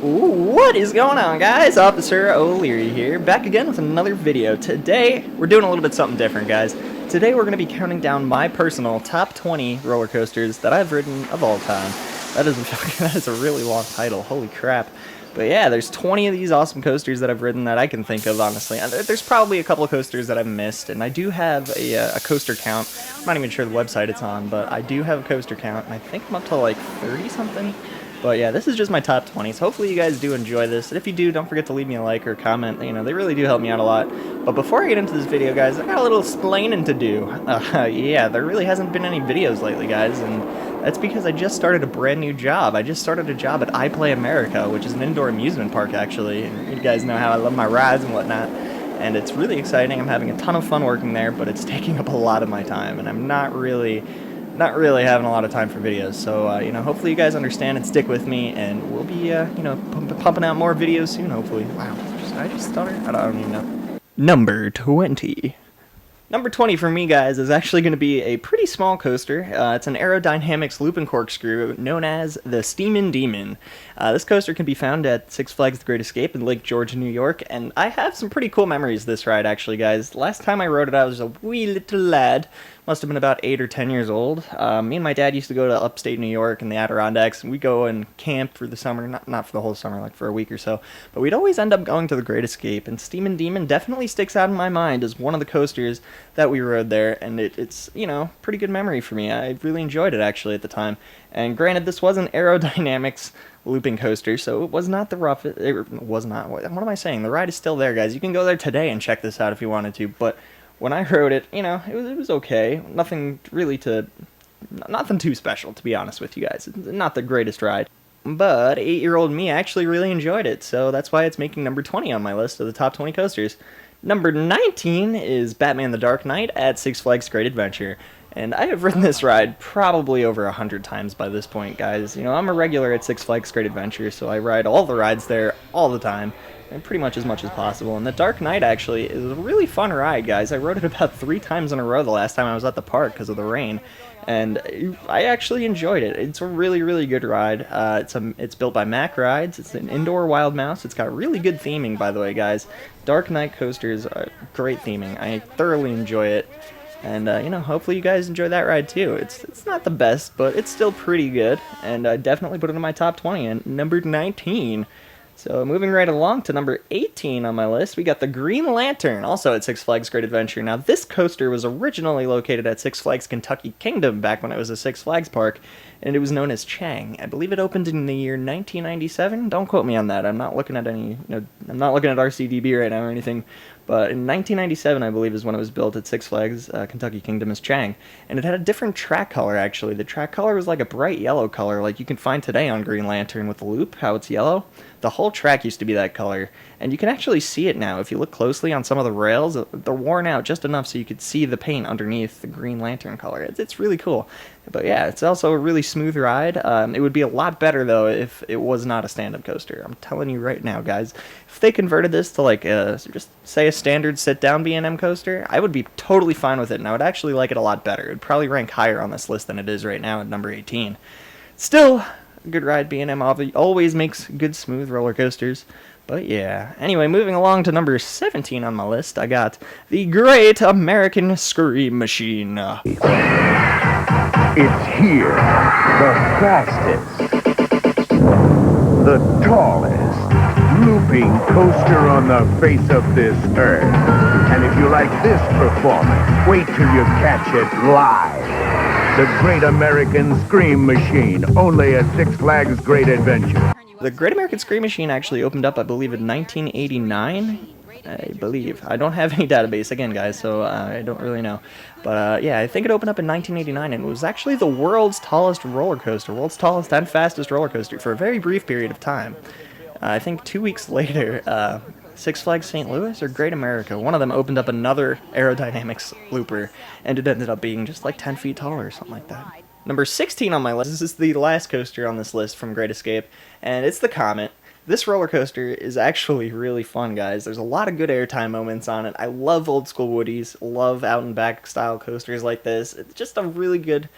What is going on, guys? Officer O'Leary here, back again with another video. Today, we're doing a little bit something different, guys. Today, we're going to be counting down my personal top 20 roller coasters that I've ridden of all time. That is a really long title, holy crap. But yeah, there's 20 of these awesome coasters that I've ridden that I can think of, honestly. There's probably a couple of coasters that I've missed, and I do have a coaster count. I'm not even sure the website it's on, but I do have a coaster count, and I think I'm up to like 30-something. But yeah, this is just my top 20s. Hopefully you guys do enjoy this. And if you do, don't forget to leave me a like or comment. You know, they really do help me out a lot. But before I get into this video, guys, I got a little explaining to do. Yeah, there really hasn't been any videos lately, guys. And that's because I just started a brand new job. I just started a job at iPlay America, which is an indoor amusement park, actually. And you guys know how I love my rides and whatnot. And it's really exciting. I'm having a ton of fun working there, but it's taking up a lot of my time. And I'm not really having a lot of time for videos, so you know, hopefully you guys understand and stick with me, and we'll be you know, pumping out more videos soon, hopefully. Wow, I just started. I don't even know. Number 20. Number 20 for me, guys, is actually going to be a pretty small coaster. It's an aerodynamics loop and corkscrew known as the Steamin' Demon. This coaster can be found at Six Flags The Great Escape in Lake George, New York, and I have some pretty cool memories of this ride, actually, guys. Last time I rode it, I was a wee little lad. Must have been about 8 or 10 years old. Me and my dad used to go to upstate New York and the Adirondacks, and we'd go and camp for the summer, not for the whole summer, like for a week or so, but we'd always end up going to the Great Escape, and Steamin' Demon definitely sticks out in my mind as one of the coasters that we rode there, and it's, you know, pretty good memory for me. I really enjoyed it, actually, at the time. And granted, this was an aerodynamics looping coaster, so it was not the roughest. It was not. What am I saying? The ride is still there, guys. You can go there today and check this out if you wanted to, but when I rode it, you know, it was okay. Nothing too special, to be honest with you guys. It's not the greatest ride. But 8-year-old me actually really enjoyed it, so that's why it's making number 20 on my list of the top 20 coasters. Number 19 is Batman the Dark Knight at Six Flags Great Adventure. And I have ridden this ride probably over 100 times by this point, guys. You know, I'm a regular at Six Flags Great Adventure, so I ride all the rides there all the time, and pretty much as possible. And the Dark Knight actually is a really fun ride, guys. I rode it about 3 times in a row the last time I was at the park because of the rain, and I actually enjoyed it. It's a really good ride. It's built by Mack Rides. It's an indoor wild mouse. It's got really good theming, by the way, guys. Dark Knight coasters are great theming. I thoroughly enjoy it. And, you know, hopefully you guys enjoy that ride, too. It's not the best, but it's still pretty good, and I definitely put it in my top 20, and number 19. So, moving right along to number 18 on my list, we got the Green Lantern, also at Six Flags Great Adventure. Now, this coaster was originally located at Six Flags Kentucky Kingdom back when it was a Six Flags park, and it was known as Chang. I believe it opened in the year 1997. Don't quote me on that. I'm not looking at I'm not looking at RCDB right now or anything. But in 1997, I believe, is when it was built at Six Flags Kentucky Kingdom as Chang. And it had a different track color, actually. The track color was like a bright yellow color, like you can find today on Green Lantern with the loop, how it's yellow. The whole track used to be that color. And you can actually see it now. If you look closely on some of the rails, they're worn out just enough so you could see the paint underneath the Green Lantern color. It's really cool. But yeah, it's also a really smooth ride. It would be a lot better, though, if it was not a stand-up coaster. I'm telling you right now, guys. If they converted this to, like, just say a standard sit-down B&M coaster, I would be totally fine with it, and I would actually like it a lot better. It would probably rank higher on this list than it is right now at number 18. Still, a good ride. B&M always makes good, smooth roller coasters. But yeah. Anyway, moving along to number 17 on my list, I got the Great American Scream Machine. It's here, the fastest, the tallest looping coaster on the face of this earth. And if you like this performance, wait till you catch it live. The Great American Scream Machine, only at Six Flags Great Adventure. The Great American Scream Machine actually opened up, I believe, in 1989. I believe. I don't have any database, again, guys, so I don't really know. But, yeah, I think it opened up in 1989, and it was actually the world's tallest roller coaster, world's tallest and fastest roller coaster for a very brief period of time. I think 2 weeks later, Six Flags St. Louis or Great America, one of them opened up another aerodynamics looper, and it ended up being just like 10 feet taller or something like that. Number 16 on my list, this is the last coaster on this list from Great Escape, and it's the Comet. This roller coaster is actually really fun, guys. There's a lot of good airtime moments on it. I love old school Woodies, love out and back style coasters like this. It's just a really good,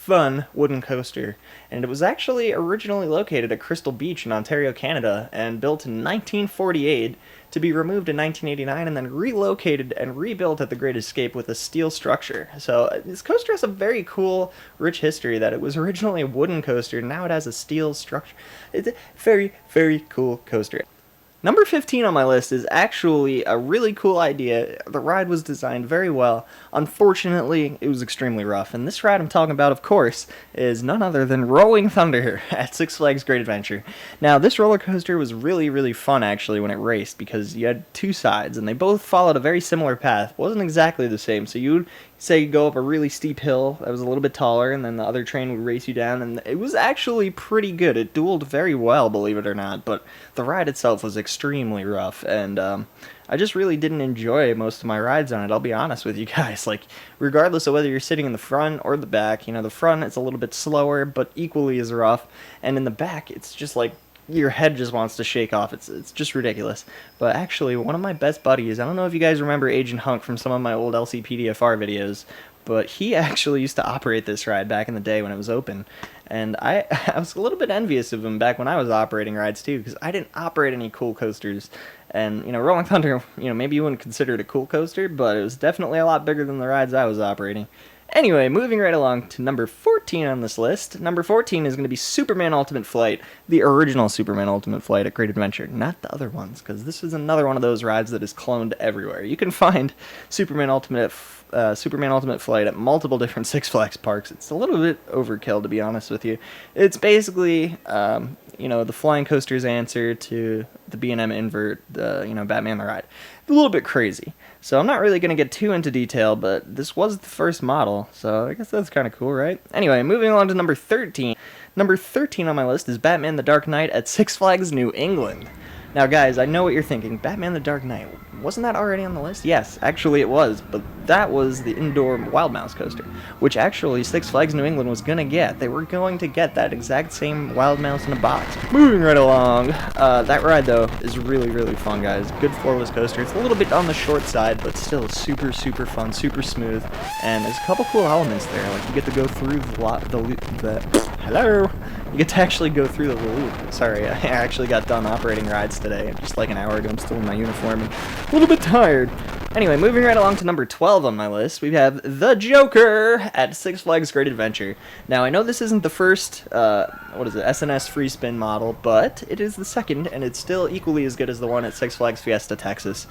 fun wooden coaster. And it was actually originally located at Crystal Beach in Ontario, Canada, and built in 1948 to be removed in 1989 and then relocated and rebuilt at the Great Escape with a steel structure. So this coaster has a very cool, rich history that it was originally a wooden coaster, and now it has a steel structure. It's a very, very cool coaster. Number 15 on my list is actually a really cool idea. The ride was designed very well. Unfortunately, it was extremely rough. And this ride I'm talking about, of course, is none other than Rolling Thunder at Six Flags Great Adventure. Now, this roller coaster was really, really fun, actually, when it raced, because you had two sides, and they both followed a very similar path. It wasn't exactly the same, so you would say you go up a really steep hill that was a little bit taller, and then the other train would race you down, and it was actually pretty good. It dueled very well, believe it or not, but the ride itself was extremely rough, and I just really didn't enjoy most of my rides on it, I'll be honest with you guys. Like, regardless of whether you're sitting in the front or the back, the front is a little bit slower, but equally as rough, and in the back, it's just like, your head just wants to shake off. It's just ridiculous. But actually, one of my best buddies, I don't know if you guys remember Agent Hunk from some of my old LCPDFR videos, but he actually used to operate this ride back in the day when it was open. And I was a little bit envious of him back when I was operating rides too, because I didn't operate any cool coasters. And, Rolling Thunder, maybe you wouldn't consider it a cool coaster, but it was definitely a lot bigger than the rides I was operating. Anyway, moving right along to number 14 on this list. Number 14 is going to be Superman Ultimate Flight, the original Superman Ultimate Flight at Great Adventure, not the other ones, because this is another one of those rides that is cloned everywhere. You can find Superman Ultimate Flight at multiple different Six Flags parks. It's a little bit overkill, to be honest with you. It's basically, the flying coaster's answer to the B&M invert, Batman the Ride. A little bit crazy. So I'm not really going to get too into detail, but this was the first model, so I guess that's kind of cool, right? Anyway, moving on to number 13. Number 13 on my list is Batman the Dark Knight at Six Flags New England. Now, guys, I know what you're thinking. Batman the Dark Knight, wasn't that already on the list? Yes, actually it was, but that was the indoor Wild Mouse coaster, which actually Six Flags New England was going to get. They were going to get that exact same Wild Mouse in a box. Moving right along, that ride, though, is really, really fun, guys. Good floorless coaster. It's a little bit on the short side, but still super, super fun, super smooth, and there's a couple cool elements there. Like, you get to go through hello? You get to actually go through the loop. Sorry, I actually got done operating rides today, just like an hour ago. I'm still in my uniform and a little bit tired. Anyway, moving right along to number 12 on my list, we have the Joker at Six Flags Great Adventure. Now, I know this isn't the first, SNS free spin model, but it is the second, and it's still equally as good as the one at Six Flags Fiesta, Texas.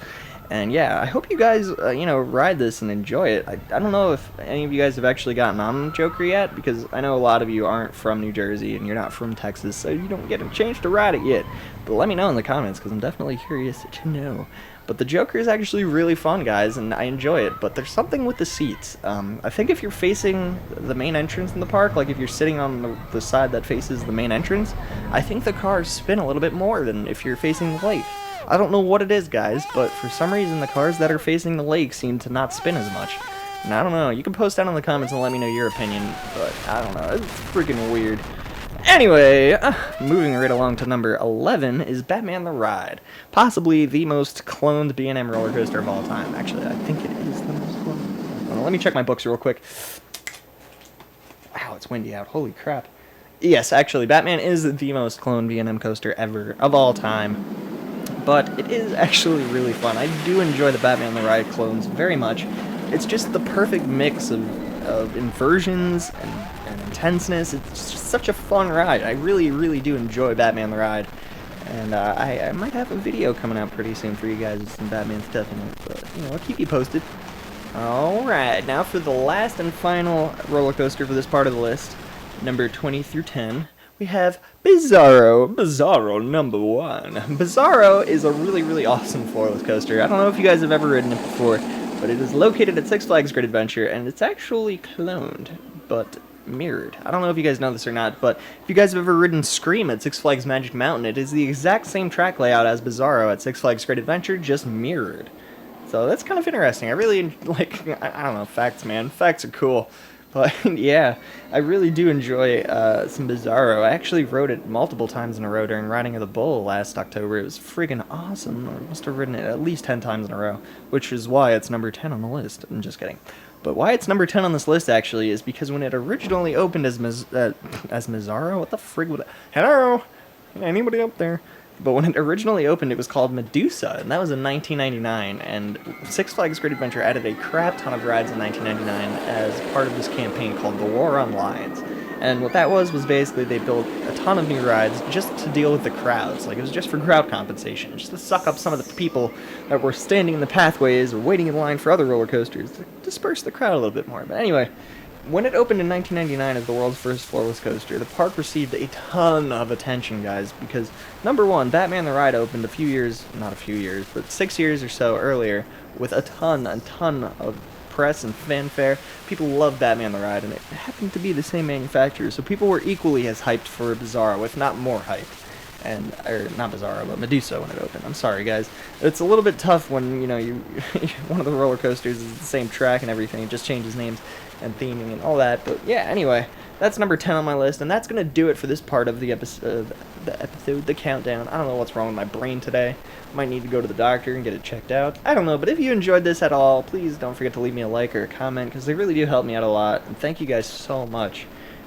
And yeah, I hope you guys, ride this and enjoy it. I don't know if any of you guys have actually gotten on Joker yet, because I know a lot of you aren't from New Jersey and you're not from Texas, so you don't get a chance to ride it yet. But let me know in the comments, because I'm definitely curious to know. But the Joker is actually really fun, guys, and I enjoy it, but there's something with the seats. I think if you're facing the main entrance in the park, like if you're sitting on the side that faces the main entrance, I think the cars spin a little bit more than if you're facing the lake. I don't know what it is, guys, but for some reason the cars that are facing the lake seem to not spin as much. And I don't know, you can post down in the comments and let me know your opinion, but I don't know, it's freaking weird. Anyway, moving right along to number 11 is Batman the Ride. Possibly the most cloned B&M roller coaster of all time. Actually, I think it is the most cloned. Well, let me check my books real quick. Wow, it's windy out. Holy crap. Yes, actually, Batman is the most cloned B&M coaster ever of all time. But it is actually really fun. I do enjoy the Batman the Ride clones very much. It's just the perfect mix of inversions and intenseness. It's just such a fun ride. I really, really do enjoy Batman the Ride. And I might have a video coming out pretty soon for you guys with some Batman stuff in it. But, I'll keep you posted. Alright, now for the last and final roller coaster for this part of the list, number 20 through 10. We have Bizarro number 1. Bizarro is a really, really awesome floorless coaster. I don't know if you guys have ever ridden it before, but it is located at Six Flags Great Adventure, and it's actually cloned, but mirrored. I don't know if you guys know this or not, but if you guys have ever ridden Scream at Six Flags Magic Mountain, it is the exact same track layout as Bizarro at Six Flags Great Adventure, just mirrored. So that's kind of interesting. I really, I don't know, facts, man. Facts are cool. But yeah, I really do enjoy some Bizarro. I actually rode it multiple times in a row during Riding of the Bull last October. It was freaking awesome. I must have ridden it at least 10 times in a row, which is why it's number 10 on the list. I'm just kidding. But why it's number 10 on this list actually is because when it originally opened as Bizarro, what the frig would hello? Anybody up there? But when it originally opened, it was called Medusa, and that was in 1999, and Six Flags Great Adventure added a crap ton of rides in 1999 as part of this campaign called the War on Lines. And what that was basically they built a ton of new rides just to deal with the crowds. Like, it was just for crowd compensation, just to suck up some of the people that were standing in the pathways or waiting in line for other roller coasters, to disperse the crowd a little bit more. But anyway, when it opened in 1999 as the world's first floorless coaster, the park received a ton of attention, guys, because, number one, Batman the Ride opened not a few years, but 6 years or so earlier, with a ton of press and fanfare. People loved Batman the Ride, and it happened to be the same manufacturer, so people were equally as hyped for Bizarro, if not more hyped. Or not Bizarro, but Medusa when it opened. I'm sorry, guys. It's a little bit tough when, you know, one of the roller coasters is the same track and everything. It just changes names and theming and all that. But yeah, anyway, that's number 10 on my list, and that's gonna do it for this part of the episode, the countdown. I don't know what's wrong with my brain today. Might need to go to the doctor and get it checked out. I don't know, but if you enjoyed this at all, please don't forget to leave me a like or a comment, because they really do help me out a lot. And thank you guys so much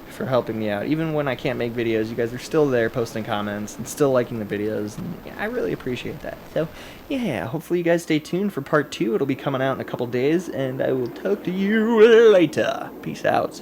for helping me out. Even when I can't make videos, you guys are still there posting comments and still liking the videos, and yeah, I really appreciate that. So yeah, hopefully you guys stay tuned for part 2. It'll be coming out in a couple days, and I will talk to you later. Peace out.